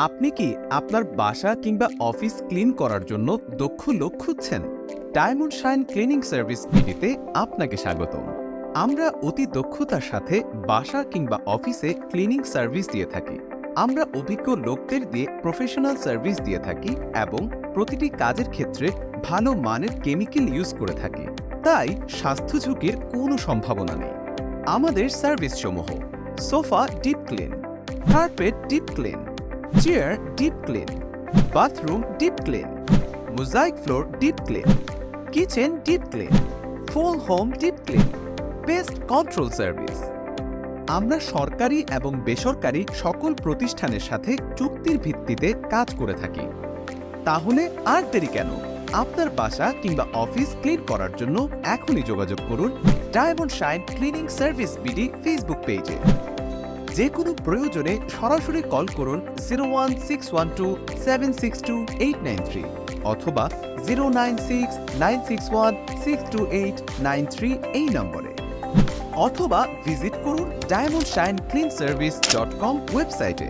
আপনি কি আপনার বাসা কিংবা অফিস ক্লিন করার জন্য দক্ষ লোক খুঁজছেন? ডায়মন্ড শাইন ক্লিনিং সার্ভিস বিডিতে আপনাকে স্বাগতম। আমরা অতি দক্ষতার সাথে বাসা কিংবা অফিসে ক্লিনিং সার্ভিস দিয়ে থাকি। আমরা অভিজ্ঞ লোকদের দিয়ে প্রফেশনাল সার্ভিস দিয়ে থাকি এবং প্রতিটি কাজের ক্ষেত্রে ভালো মানের কেমিক্যাল ইউজ করে থাকি। তাই স্বাস্থ্য ঝুঁকির কোনো সম্ভাবনা নেই। আমাদের সার্ভিস সমূহ: sofa deep clean, carpet deep clean, chair deep clean, bathroom deep clean, mosaic floor deep clean, kitchen deep clean, full home deep clean, pest control service. আমরা সরকারি এবং বেসরকারি সকল প্রতিষ্ঠানের সাথে চুক্তির ভিত্তিতে কাজ করে থাকি। তাহলে আর দেরি কেন? আপনার বাসা কিংবা অফিস ক্লিন করার জন্য এখনই যোগাযোগ করুন diamond shine cleaning service BD Facebook পেজে। যে কোনো প্রয়োজনে সরাসরি কল করুন 01612762893 অথবা 09696162893 এই নম্বরে, অথবা ভিজিট করুন diamondshineCleanService.com ওয়েবসাইটে।